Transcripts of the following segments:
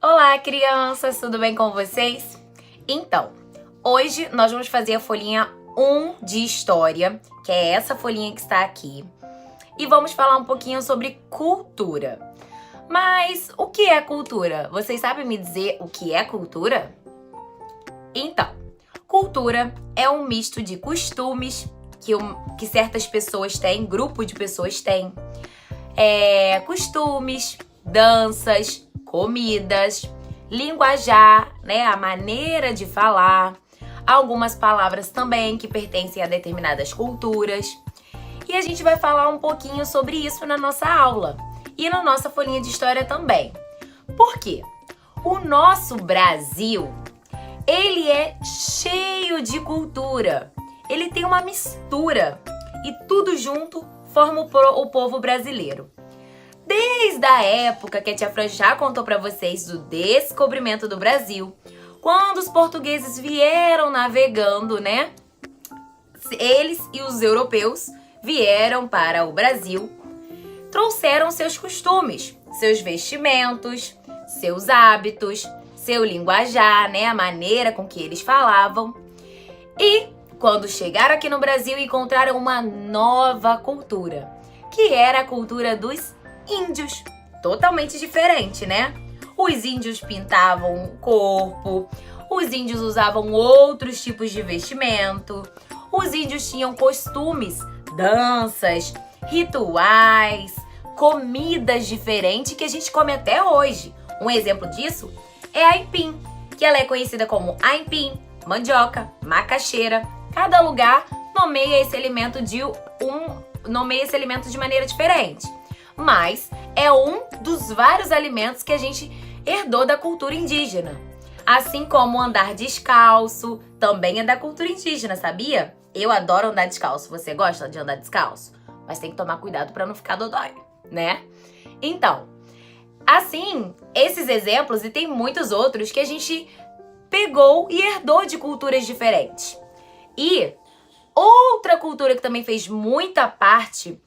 Olá, crianças, tudo bem com vocês? Então, hoje nós vamos fazer a folhinha 1 de História, que é essa folhinha que está aqui, e vamos falar um pouquinho sobre cultura. Mas o que é cultura? Vocês sabem me dizer o que é cultura? Então, cultura é um misto de costumes que certas pessoas têm, grupo de pessoas têm, costumes, danças, comidas, linguajar, né, a maneira de falar, algumas palavras também que pertencem a determinadas culturas. E a gente vai falar um pouquinho sobre isso na nossa aula e na nossa folhinha de história também. Por quê? O nosso Brasil, ele é cheio de cultura. Ele tem uma mistura e tudo junto forma o povo brasileiro. Desde a época que a tia Fran já contou para vocês do descobrimento do Brasil, quando os portugueses vieram navegando, né? Eles e os europeus vieram para o Brasil, trouxeram seus costumes, seus vestimentos, seus hábitos, seu linguajar, né? A maneira com que eles falavam. E quando chegaram aqui no Brasil, encontraram uma nova cultura, que era a cultura dos índios. Totalmente diferente, né? Os índios pintavam o corpo, os índios usavam outros tipos de vestimento, os índios tinham costumes, danças, rituais, comidas diferentes que a gente come até hoje. Um exemplo disso é a aipim, que ela é conhecida como aipim, mandioca, macaxeira. Cada lugar nomeia esse alimento de maneira diferente. Mas é um dos vários alimentos que a gente herdou da cultura indígena. Assim como andar descalço, também é da cultura indígena, sabia? Eu adoro andar descalço. Você gosta de andar descalço? Mas tem que tomar cuidado para não ficar dodói, né? Então, assim, esses exemplos e tem muitos outros que a gente pegou e herdou de culturas diferentes. E outra cultura que também fez muita parte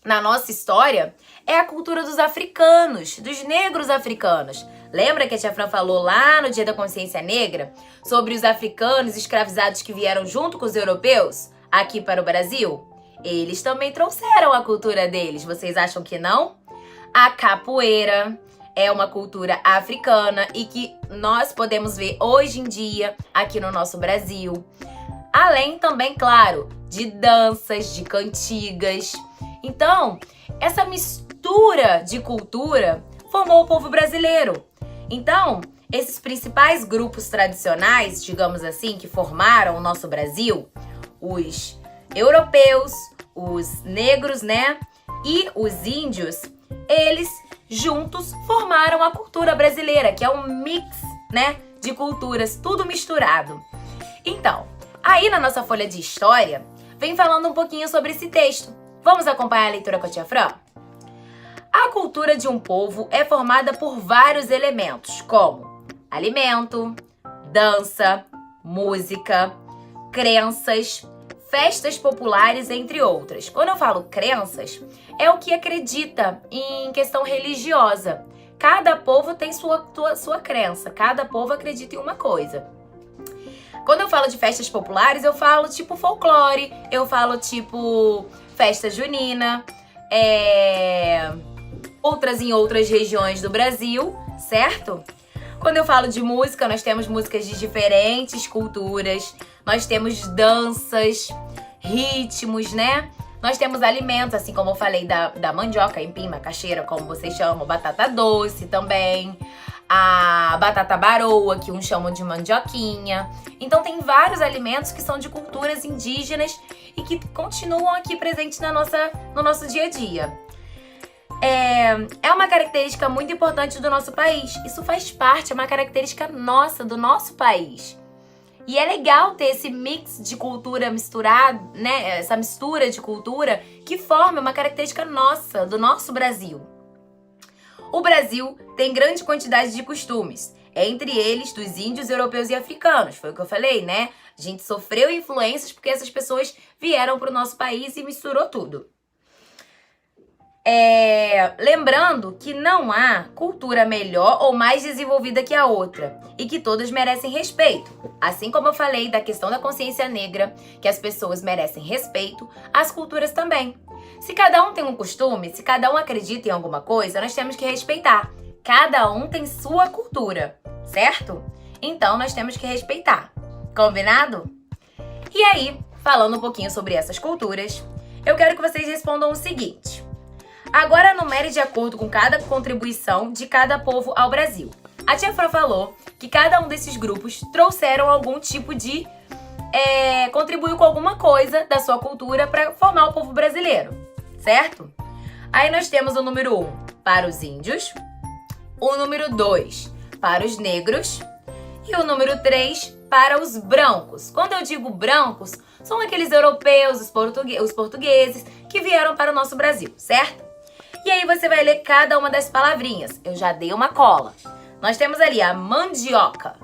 na nossa história é a cultura dos africanos, dos negros africanos. Lembra que a tia Fran falou lá no Dia da Consciência Negra sobre os africanos escravizados que vieram junto com os europeus aqui para o Brasil? Eles também trouxeram a cultura deles, vocês acham que não? A capoeira é uma cultura africana e que nós podemos ver hoje em dia aqui no nosso Brasil. Além também, claro, de danças, de cantigas. Então, essa mistura de cultura formou o povo brasileiro. Então, esses principais grupos tradicionais, digamos assim, que formaram o nosso Brasil, os europeus, os negros, né, e os índios, eles juntos formaram a cultura brasileira, que é um mix, né, de culturas, tudo misturado. Então, aí na nossa folha de história, vem falando um pouquinho sobre esse texto. Vamos acompanhar a leitura com a tia Fran? A cultura de um povo é formada por vários elementos, como alimento, dança, música, crenças, festas populares, entre outras. Quando eu falo crenças, é o que acredita em questão religiosa. Cada povo tem sua crença, cada povo acredita em uma coisa. Quando eu falo de festas populares, eu falo tipo folclore, eu falo tipo festa junina, outras em outras regiões do Brasil, certo? Quando eu falo de música, nós temos músicas de diferentes culturas, nós temos danças, ritmos, né? Nós temos alimentos, assim como eu falei da mandioca, aipim, macaxeira, como vocês chamam, batata doce também, a batata baroa, que uns chamam de mandioquinha. Então tem vários alimentos que são de culturas indígenas e que continuam aqui presentes no nosso dia a dia. É uma característica muito importante do nosso país. Isso faz parte, é uma característica nossa, do nosso país. E é legal ter esse mix de cultura misturado, né? Essa mistura de cultura que forma uma característica nossa, do nosso Brasil. O Brasil tem grande quantidade de costumes, entre eles dos índios, europeus e africanos. Foi o que eu falei, né? A gente sofreu influências porque essas pessoas vieram para o nosso país e misturou tudo. Lembrando que não há cultura melhor ou mais desenvolvida que a outra e que todas merecem respeito. Assim como eu falei da questão da consciência negra, que as pessoas merecem respeito, as culturas também. Se cada um tem um costume, se cada um acredita em alguma coisa, nós temos que respeitar. Cada um tem sua cultura, certo? Então nós temos que respeitar. Combinado? E aí, falando um pouquinho sobre essas culturas, eu quero que vocês respondam o seguinte. Agora numere de acordo com cada contribuição de cada povo ao Brasil. A tia Fran falou que cada um desses grupos trouxeram algum tipo de... contribuiu com alguma coisa da sua cultura para formar o povo brasileiro, certo? Aí nós temos o número 1 para os índios, o número 2 para os negros e o número 3 para os brancos. Quando eu digo brancos, são aqueles europeus, os portugueses que vieram para o nosso Brasil, certo? E aí você vai ler cada uma das palavrinhas. Eu já dei uma cola. Nós temos ali a mandioca.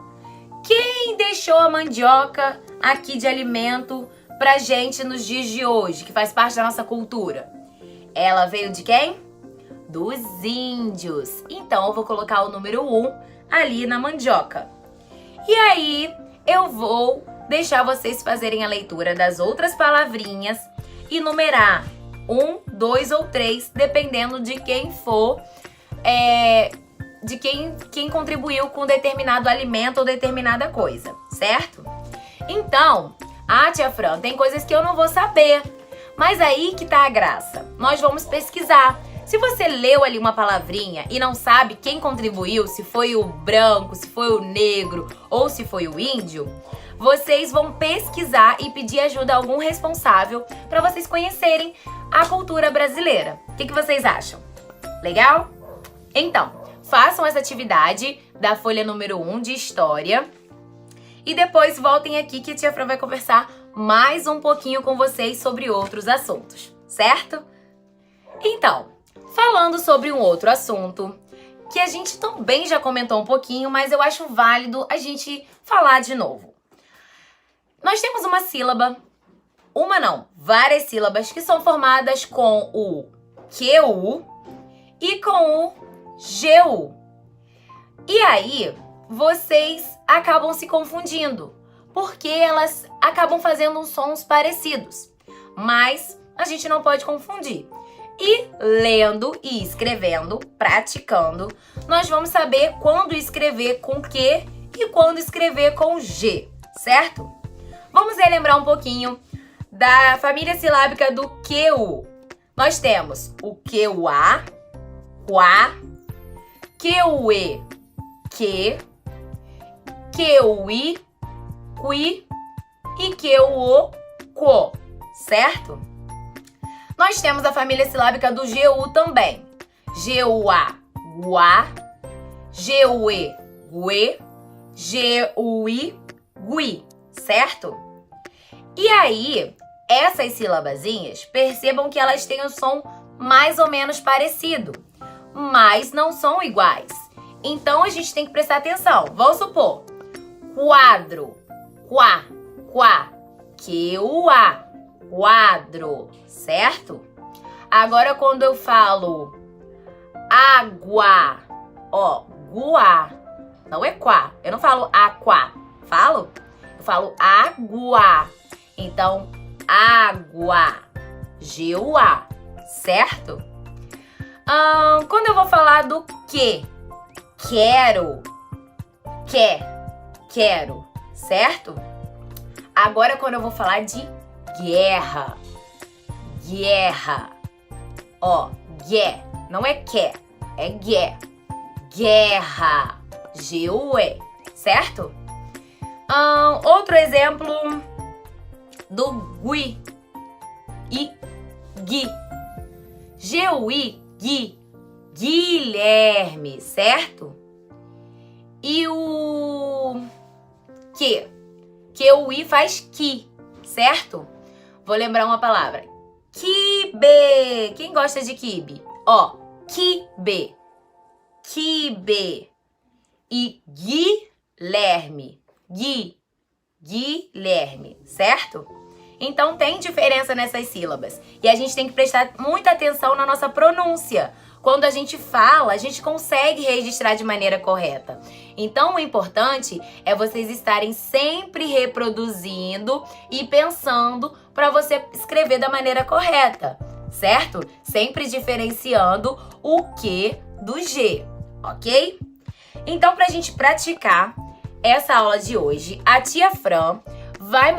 Quem deixou a mandioca aqui de alimento pra gente nos dias de hoje, que faz parte da nossa cultura? Ela veio de quem? Dos índios. Então eu vou colocar o número 1 ali na mandioca. E aí eu vou deixar vocês fazerem a leitura das outras palavrinhas e numerar 1, 2 ou 3, dependendo de quem for, de quem contribuiu com determinado alimento ou determinada coisa, certo? Então, tia Fran, tem coisas que eu não vou saber, mas aí que tá a graça. Nós vamos pesquisar. Se você leu ali uma palavrinha e não sabe quem contribuiu, se foi o branco, se foi o negro ou se foi o índio, vocês vão pesquisar e pedir ajuda a algum responsável para vocês conhecerem a cultura brasileira. O que vocês acham? Legal? Então, façam essa atividade da folha número 1 de História e depois voltem aqui que a tia Fran vai conversar mais um pouquinho com vocês sobre outros assuntos, certo? Então, falando sobre um outro assunto que a gente também já comentou um pouquinho, mas eu acho válido a gente falar de novo. Nós temos uma sílaba, várias sílabas que são formadas com o QU e com o GU. E aí, vocês acabam se confundindo, porque elas acabam fazendo sons parecidos. Mas a gente não pode confundir. E lendo e escrevendo, praticando, nós vamos saber quando escrever com Q e quando escrever com G, certo? Vamos relembrar um pouquinho da família silábica do QU. Nós temos o QUA, quá, QUE, que, QUI, qui e QUO, quo, certo? Nós temos a família silábica do GU também. GUA, guá, GUE, guê, GUI, gui, certo? E aí, essas sílabazinhas, percebam que elas têm um som mais ou menos parecido, mas não são iguais. Então, a gente tem que prestar atenção. Vamos supor, quadro, quá, quá, QUA, quadro, certo? Agora, quando eu falo água, guá, não é quá. Eu não falo aquá, eu falo água. Então, água, GUA, certo? Quando eu vou falar do que, quero, quero, certo? Agora, quando eu vou falar de guerra, gué, não é que, é gué, guerra, GUE, certo? Outro exemplo do gui e gui, GUI, gui, Guilherme, certo? E o que o i faz ki, certo? Vou lembrar uma palavra. Quibe. Quem gosta de quibe? Quibe. Quibe. E Guilherme. Guilherme, certo? Então tem diferença nessas sílabas. E a gente tem que prestar muita atenção na nossa pronúncia. Quando a gente fala, a gente consegue registrar de maneira correta. Então o importante é vocês estarem sempre reproduzindo e pensando para você escrever da maneira correta, certo? Sempre diferenciando o Q do G, ok? Então, pra gente praticar essa aula de hoje, a tia Fran vai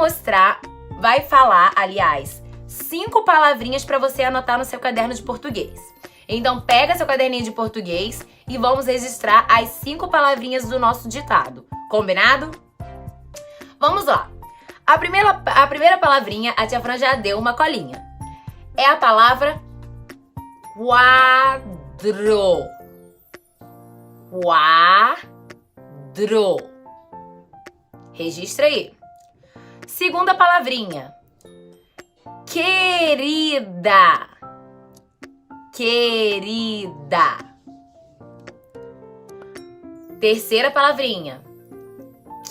falar, aliás, 5 palavrinhas para você anotar no seu caderno de português. Então, pega seu caderninho de português e vamos registrar as 5 palavrinhas do nosso ditado. Combinado? Vamos lá. A primeira palavrinha, a tia Fran já deu uma colinha. É a palavra quadro. Quadro. Registra aí. Segunda palavrinha. Querida. Querida. Terceira palavrinha.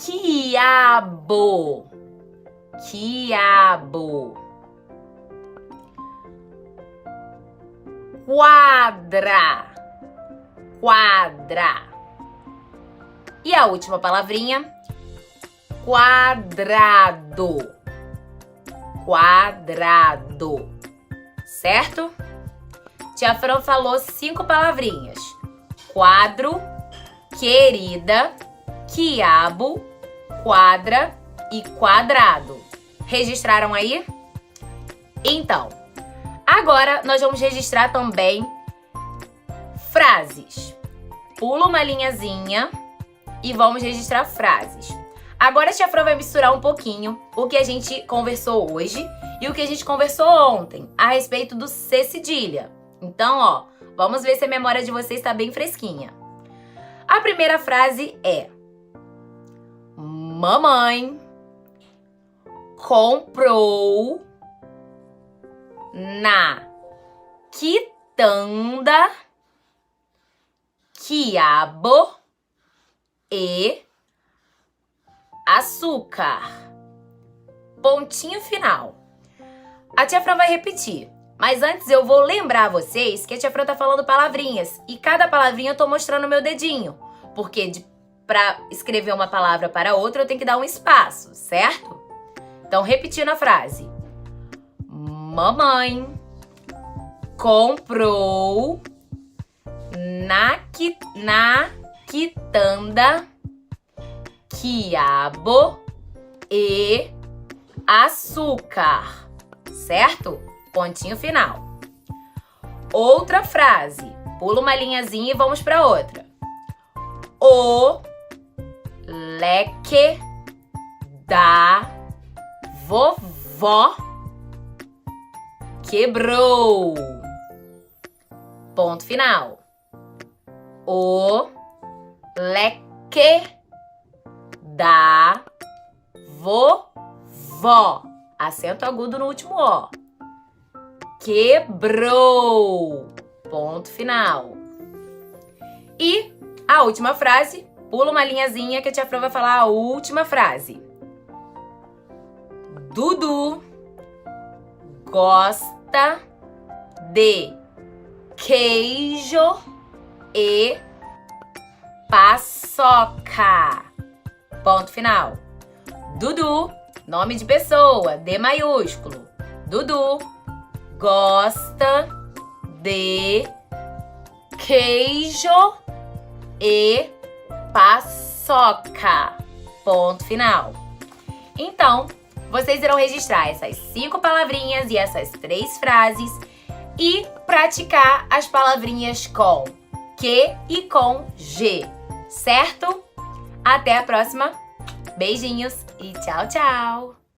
Quiabo. Quiabo. Quadra. Quadra. E a última palavrinha. Quadrado. Quadrado. Certo? Tia Fran falou 5 palavrinhas. Quadro, querida, quiabo, quadra e quadrado. Registraram aí? Então, agora nós vamos registrar também frases. Pula uma linhazinha e vamos registrar frases. Agora a tia Fran vai misturar um pouquinho o que a gente conversou hoje e o que a gente conversou ontem a respeito do C cedilha. Então, ó, vamos ver se a memória de vocês está bem fresquinha. A primeira frase é: mamãe comprou na quitanda quiabo e açúcar. Pontinho final. A tia Fran vai repetir, mas antes eu vou lembrar a vocês que a tia Fran tá falando palavrinhas e cada palavrinha eu tô mostrando o meu dedinho, porque pra escrever uma palavra para outra eu tenho que dar um espaço, certo? Então, repetindo a frase. Mamãe comprou na quitanda quiabo e açúcar, certo? Pontinho final. Outra frase. Pula uma linhazinha e vamos para outra. O leque da vovó quebrou. Ponto final. O leque da vovó. Acento agudo no último O. Quebrou. Ponto final. E a última frase, pula uma linhazinha que a tia Fran vai falar a última frase. Dudu gosta de queijo e paçoca. Ponto final. Dudu, nome de pessoa, D maiúsculo. Dudu gosta de queijo e paçoca. Ponto final. Então, vocês irão registrar essas 5 palavrinhas e essas 3 frases e praticar as palavrinhas com Q e com G, certo? Até a próxima. Beijinhos e tchau, tchau!